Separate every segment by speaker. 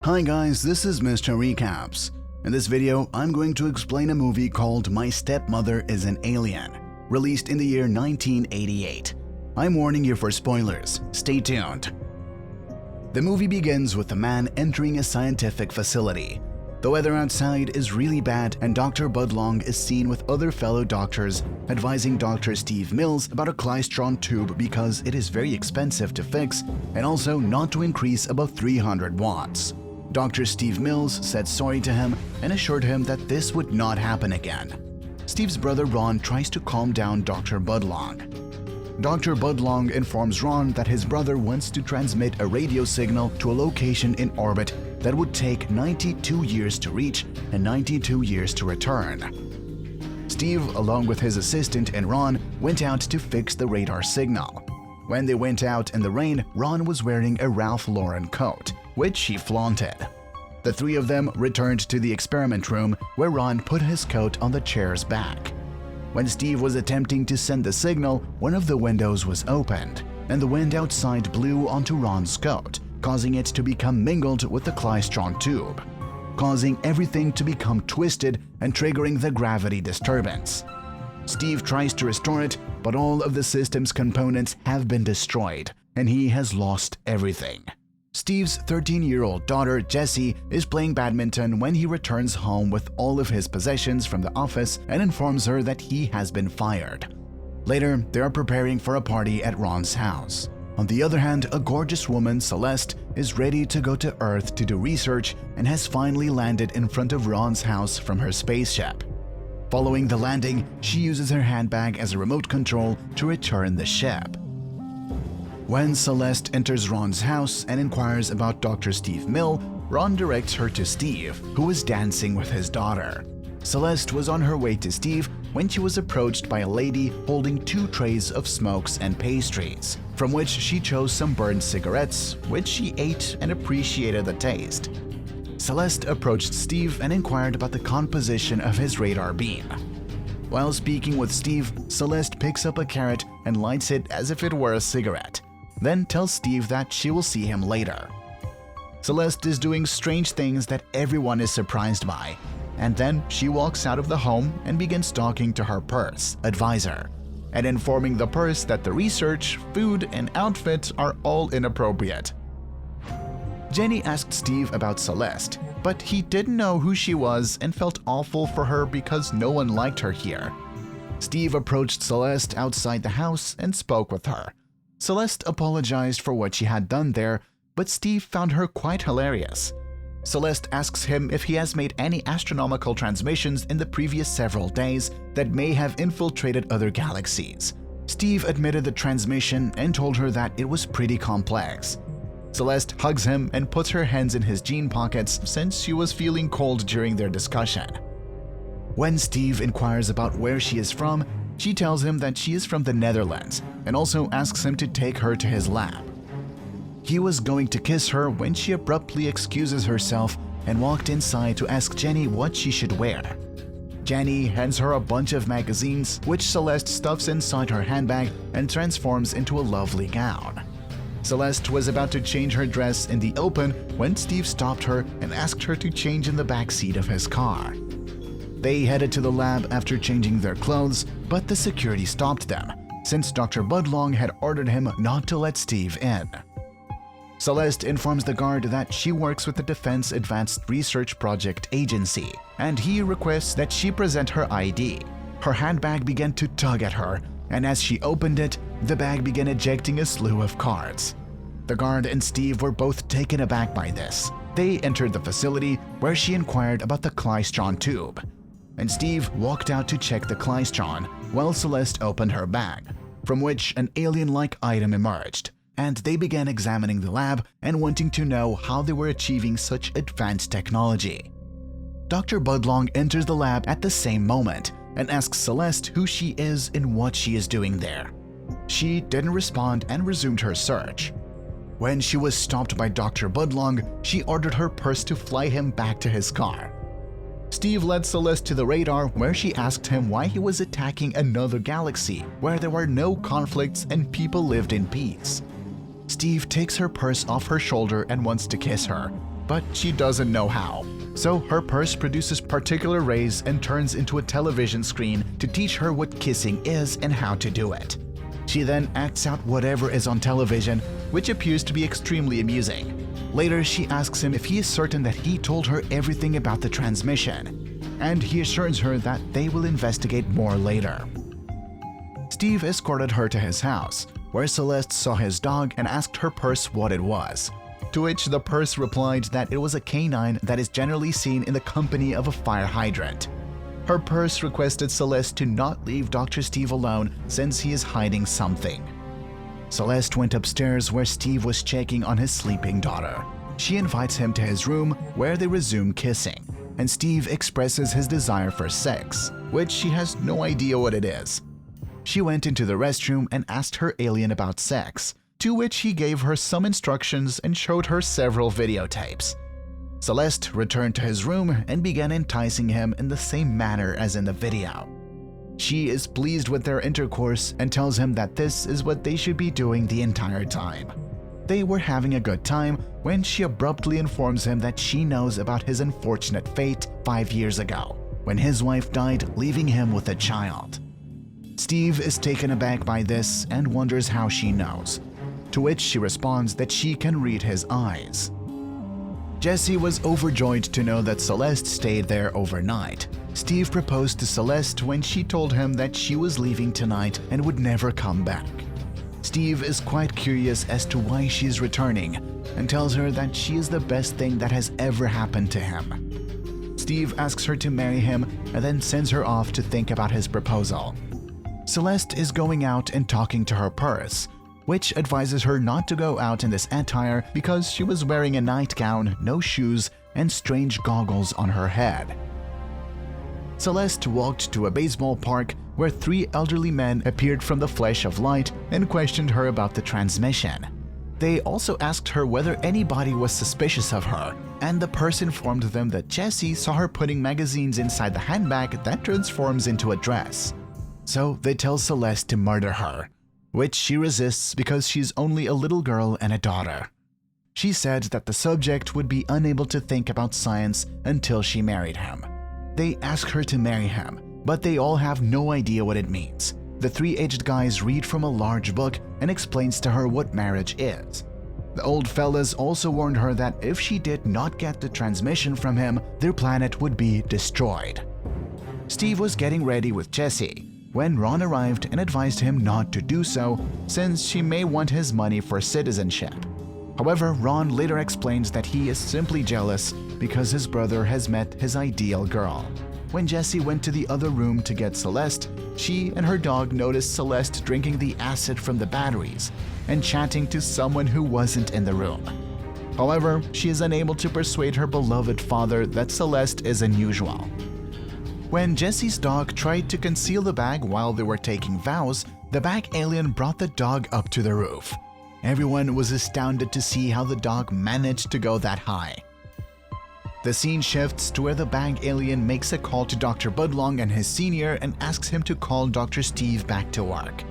Speaker 1: Hi guys, this is Mr. Recaps. In this video, I'm going to explain a movie called My Stepmother is an Alien, released in the year 1988. I'm warning you for spoilers. Stay tuned. The movie begins with a man entering a scientific facility. The weather outside is really bad and Dr. Budlong is seen with other fellow doctors advising Dr. Steve Mills about a klystron tube because it is very expensive to fix and also not to increase above 300 watts. Dr. Steve Mills said sorry to him and assured him that this would not happen again. Steve's brother Ron tries to calm down Dr. Budlong. Dr. Budlong informs Ron that his brother wants to transmit a radio signal to a location in orbit that would take 92 years to reach and 92 years to return. Steve, along with his assistant and Ron, went out to fix the radar signal. When they went out in the rain, Ron was wearing a Ralph Lauren coat, which he flaunted. The three of them returned to the experiment room where Ron put his coat on the chair's back. When Steve was attempting to send the signal, one of the windows was opened, and the wind outside blew onto Ron's coat, causing it to become mingled with the klystron tube, causing everything to become twisted and triggering the gravity disturbance. Steve tries to restore it, but all of the system's components have been destroyed, and he has lost everything. Steve's 13-year-old daughter, Jessie, is playing badminton when he returns home with all of his possessions from the office and informs her that he has been fired. Later, they are preparing for a party at Ron's house. On the other hand, a gorgeous woman, Celeste, is ready to go to Earth to do research and has finally landed in front of Ron's house from her spaceship. Following the landing, she uses her handbag as a remote control to return the ship. When Celeste enters Ron's house and inquires about Dr. Steve Mill, Ron directs her to Steve, who is dancing with his daughter. Celeste was on her way to Steve when she was approached by a lady holding 2 trays of smokes and pastries, from which she chose some burned cigarettes, which she ate and appreciated the taste. Celeste approached Steve and inquired about the composition of his radar beam. While speaking with Steve, Celeste picks up a carrot and lights it as if it were a cigarette, then tells Steve that she will see him later. Celeste is doing strange things that everyone is surprised by, and then she walks out of the home and begins talking to her purse advisor and informing the purse that the research, food, and outfit are all inappropriate. Jenny asked Steve about Celeste, but he didn't know who she was and felt awful for her because no one liked her here. Steve approached Celeste outside the house and spoke with her. Celeste apologized for what she had done there, but Steve found her quite hilarious. Celeste asks him if he has made any astronomical transmissions in the previous several days that may have infiltrated other galaxies. Steve admitted the transmission and told her that it was pretty complex. Celeste hugs him and puts her hands in his jean pockets since she was feeling cold during their discussion. When Steve inquires about where she is from, she tells him that she is from the Netherlands and also asks him to take her to his lab. He was going to kiss her when she abruptly excuses herself and walked inside to ask Jenny what she should wear. Jenny hands her a bunch of magazines, which Celeste stuffs inside her handbag and transforms into a lovely gown. Celeste was about to change her dress in the open when Steve stopped her and asked her to change in the back seat of his car. They headed to the lab after changing their clothes, but the security stopped them, since Dr. Budlong had ordered him not to let Steve in. Celeste informs the guard that she works with the Defense Advanced Research Project Agency, and he requests that she present her ID. Her handbag began to tug at her, and as she opened it, the bag began ejecting a slew of cards. The guard and Steve were both taken aback by this. They entered the facility where she inquired about the klystron tube, and Steve walked out to check the klystron while Celeste opened her bag, from which an alien-like item emerged, and they began examining the lab and wanting to know how they were achieving such advanced technology. Dr. Budlong enters the lab at the same moment and asks Celeste who she is and what she is doing there. She didn't respond and resumed her search. When she was stopped by Dr. Budlong, she ordered her purse to fly him back to his car. Steve led Celeste to the radar where she asked him why he was attacking another galaxy where there were no conflicts and people lived in peace. Steve takes her purse off her shoulder and wants to kiss her, but she doesn't know how. So her purse produces particular rays and turns into a television screen to teach her what kissing is and how to do it. She then acts out whatever is on television, which appears to be extremely amusing. Later, she asks him if he is certain that he told her everything about the transmission, and he assures her that they will investigate more later. Steve escorted her to his house, where Celeste saw his dog and asked her purse what it was, to which the purse replied that it was a canine that is generally seen in the company of a fire hydrant. Her purse requested Celeste to not leave Dr. Steve alone since he is hiding something. Celeste went upstairs where Steve was checking on his sleeping daughter. She invites him to his room where they resume kissing, and Steve expresses his desire for sex, which she has no idea what it is. She went into the restroom and asked her alien about sex, to which he gave her some instructions and showed her several videotapes. Celeste returned to his room and began enticing him in the same manner as in the video. She is pleased with their intercourse and tells him that this is what they should be doing the entire time. They were having a good time when she abruptly informs him that she knows about his unfortunate fate 5 years ago, when his wife died, leaving him with a child. Steve is taken aback by this and wonders how she knows, to which she responds that she can read his eyes. Jesse was overjoyed to know that Celeste stayed there overnight. Steve proposed to Celeste when she told him that she was leaving tonight and would never come back. Steve is quite curious as to why she is returning and tells her that she is the best thing that has ever happened to him. Steve asks her to marry him and then sends her off to think about his proposal. Celeste is going out and talking to her purse, which advises her not to go out in this attire because she was wearing a nightgown, no shoes, and strange goggles on her head. Celeste walked to a baseball park where 3 elderly men appeared from the flash of light and questioned her about the transmission. They also asked her whether anybody was suspicious of her, and the purse informed them that Jesse saw her putting magazines inside the handbag that transforms into a dress. So they tell Celeste to murder her, which she resists because she's only a little girl and a daughter. She said that the subject would be unable to think about science until she married him. They ask her to marry him, but they all have no idea what it means. The 3 aged guys read from a large book and explains to her what marriage is. The old fellas also warned her that if she did not get the transmission from him, their planet would be destroyed. Steve was getting ready with Jesse when Ron arrived and advised him not to do so since she may want his money for citizenship. However, Ron later explains that he is simply jealous because his brother has met his ideal girl. When Jesse went to the other room to get Celeste, she and her dog noticed Celeste drinking the acid from the batteries and chatting to someone who wasn't in the room. However, she is unable to persuade her beloved father that Celeste is unusual. When Jesse's dog tried to conceal the bag while they were taking vows, the bag alien brought the dog up to the roof. Everyone was astounded to see how the dog managed to go that high. The scene shifts to where the bag alien makes a call to Dr. Budlong and his senior and asks him to call Dr. Steve back to work.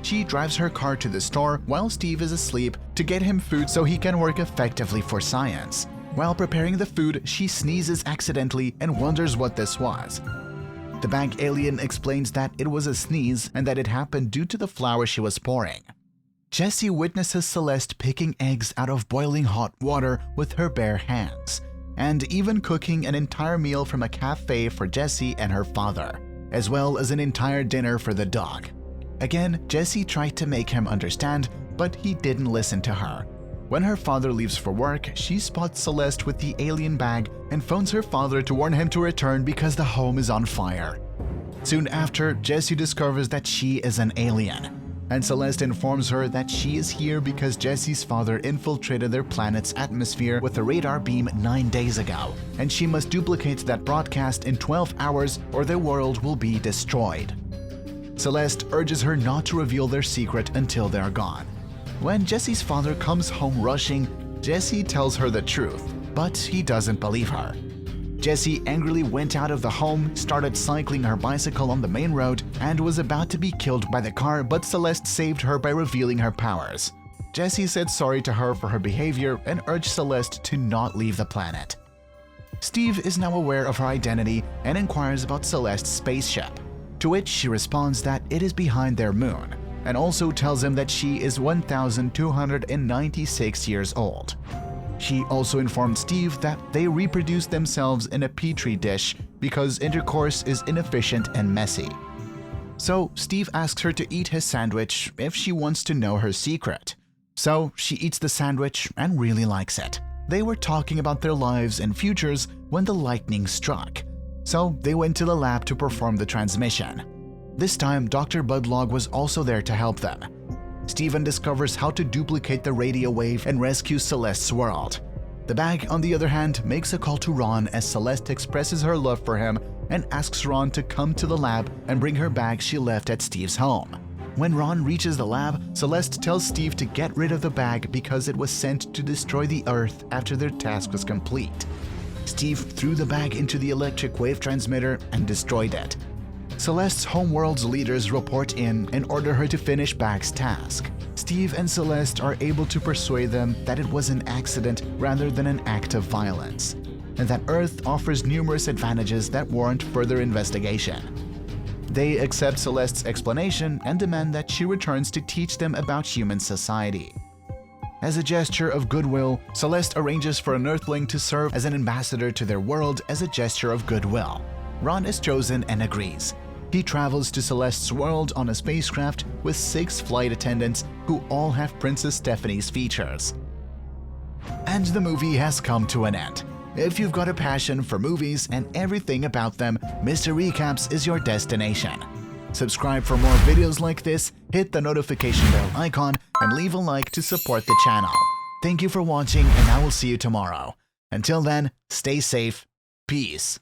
Speaker 1: She drives her car to the store while Steve is asleep to get him food so he can work effectively for science. While preparing the food, she sneezes accidentally and wonders what this was. The bag alien explains that it was a sneeze and that it happened due to the flour she was pouring. Jesse witnesses Celeste picking eggs out of boiling hot water with her bare hands, and even cooking an entire meal from a cafe for Jesse and her father, as well as an entire dinner for the dog. Again, Jesse tried to make him understand, but he didn't listen to her. When her father leaves for work, she spots Celeste with the alien bag and phones her father to warn him to return because the home is on fire. Soon after, Jesse discovers that she is an alien, and Celeste informs her that she is here because Jesse's father infiltrated their planet's atmosphere with a radar beam 9 days ago, and she must duplicate that broadcast in 12 hours or their world will be destroyed. Celeste urges her not to reveal their secret until they're gone. When Jesse's father comes home rushing, Jesse tells her the truth, but he doesn't believe her. Jesse angrily went out of the home, started cycling her bicycle on the main road, and was about to be killed by the car, but Celeste saved her by revealing her powers. Jesse said sorry to her for her behavior and urged Celeste to not leave the planet. Steve is now aware of her identity and inquires about Celeste's spaceship, to which she responds that it is behind their moon, and also tells him that she is 1,296 years old. She also informed Steve that they reproduce themselves in a petri dish because intercourse is inefficient and messy. So Steve asks her to eat his sandwich if she wants to know her secret. So she eats the sandwich and really likes it. They were talking about their lives and futures when the lightning struck. So they went to the lab to perform the transmission. This time, Dr. Budlog was also there to help them. Steven discovers how to duplicate the radio wave and rescue Celeste's world. The bag, on the other hand, makes a call to Ron as Celeste expresses her love for him and asks Ron to come to the lab and bring her bag she left at Steve's home. When Ron reaches the lab, Celeste tells Steve to get rid of the bag because it was sent to destroy the Earth after their task was complete. Steve threw the bag into the electric wave transmitter and destroyed it. Celeste's homeworld's leaders report in and order her to finish Bag's task. Steve and Celeste are able to persuade them that it was an accident rather than an act of violence, and that Earth offers numerous advantages that warrant further investigation. They accept Celeste's explanation and demand that she returns to teach them about human society. As a gesture of goodwill, Celeste arranges for an Earthling to serve as an ambassador to their world as a gesture of goodwill. Ron is chosen and agrees. He travels to Celeste's world on a spacecraft with 6 flight attendants who all have Princess Stephanie's features. And the movie has come to an end. If you've got a passion for movies and everything about them, Mr. Recaps is your destination. Subscribe for more videos like this, hit the notification bell icon, and leave a like to support the channel. Thank you for watching, and I will see you tomorrow. Until then, stay safe. Peace.